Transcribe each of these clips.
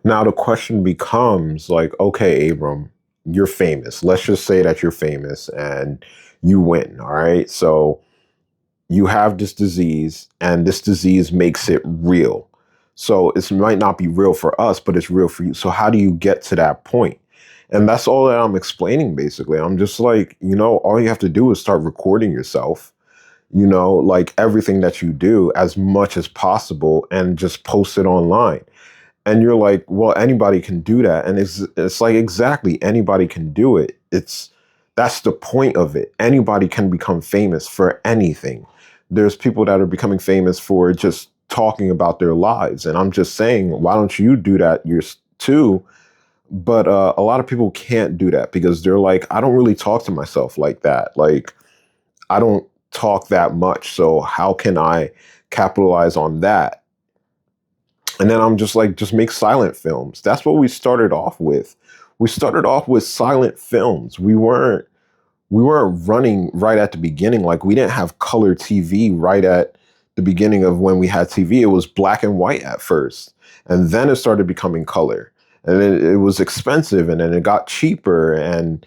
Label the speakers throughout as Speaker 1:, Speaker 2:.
Speaker 1: Now the question becomes like, okay, Abram, you're famous. Let's just say that you're famous and you win. All right. So you have this disease and this disease makes it real. So it might not be real for us, but it's real for you. So how do you get to that point? And that's all that I'm explaining basically. I'm just like, all you have to do is start recording yourself, like everything that you do as much as possible and just post it online. And you're like, well, anybody can do that. And it's like exactly anybody can do it. That's the point of it. Anybody can become famous for anything. There's people that are becoming famous for just talking about their lives. And I'm just saying, why don't you do that too? But a lot of people can't do that because they're like, I don't really talk to myself like that. Like, I don't talk that much. So how can I capitalize on that? And then I'm just like, just make silent films. That's what we started off with. We started off with silent films. We weren't running right at the beginning. Like we didn't have color TV right at the beginning of when we had TV. It was black and white at first. And then it started becoming color. And it was expensive and then it got cheaper. And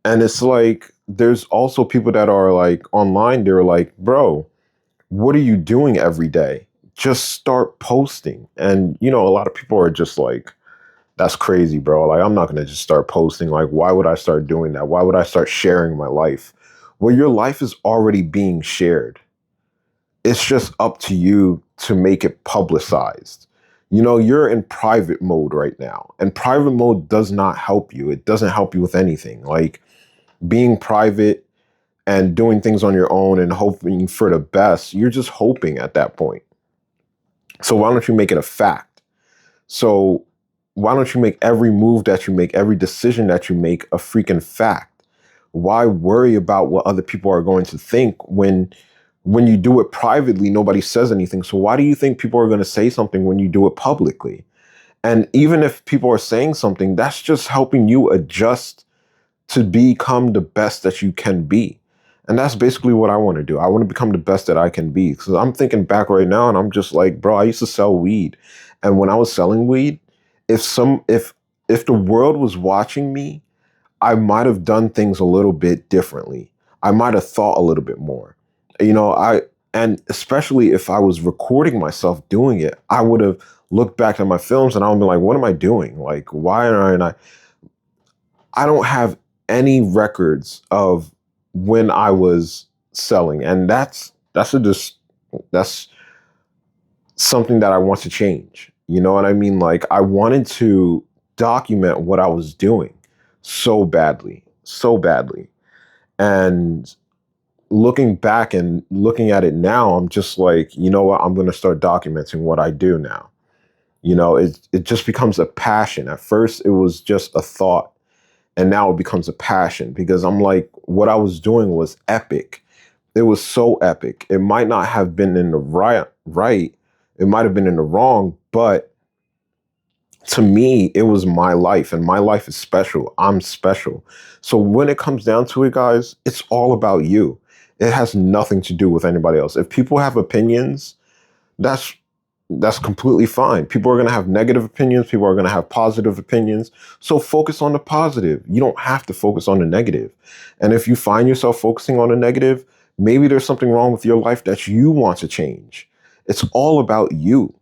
Speaker 1: it's like there's also people that are like online, they're like, bro, what are you doing every day? Just start posting. And a lot of people are just like, that's crazy, bro. Like, I'm not going to just start posting. Like, why would I start doing that? Why would I start sharing my life? Well, your life is already being shared. It's just up to you to make it publicized. You're in private mode right now, and private mode does not help you. It doesn't help you with anything. Like, being private and doing things on your own and hoping for the best, you're just hoping at that point. So why don't you make it a fact? So why don't you make every move that you make, every decision that you make a freaking fact? Why worry about what other people are going to think when you do it privately, nobody says anything. So why do you think people are going to say something when you do it publicly? And even if people are saying something, that's just helping you adjust to become the best that you can be. And that's basically what I want to do. I want to become the best that I can be. Because I'm thinking back right now and I'm just like, bro, I used to sell weed. And when I was selling weed, if the world was watching me, I might have done things a little bit differently. I might have thought a little bit more. And especially if I was recording myself doing it, I would have looked back at my films and I would be like, what am I doing? Like, why aren't I don't have any records of when I was selling, and that's something that I want to change. You know what I mean? Like I wanted to document what I was doing so badly, and looking back and looking at it now, I'm just like, you know what? I'm going to start documenting what I do now. It just becomes a passion. At first, it was just a thought. And now it becomes a passion because I'm like, what I was doing was epic. It was so epic. It might not have been in the right. It might have been in the wrong, but to me, it was my life and my life is special. I'm special. So when it comes down to it, guys, it's all about you. It has nothing to do with anybody else. If people have opinions, that's that's completely fine. People are going to have negative opinions. People are going to have positive opinions. So focus on the positive. You don't have to focus on the negative. And if you find yourself focusing on the negative, maybe there's something wrong with your life that you want to change. It's all about you.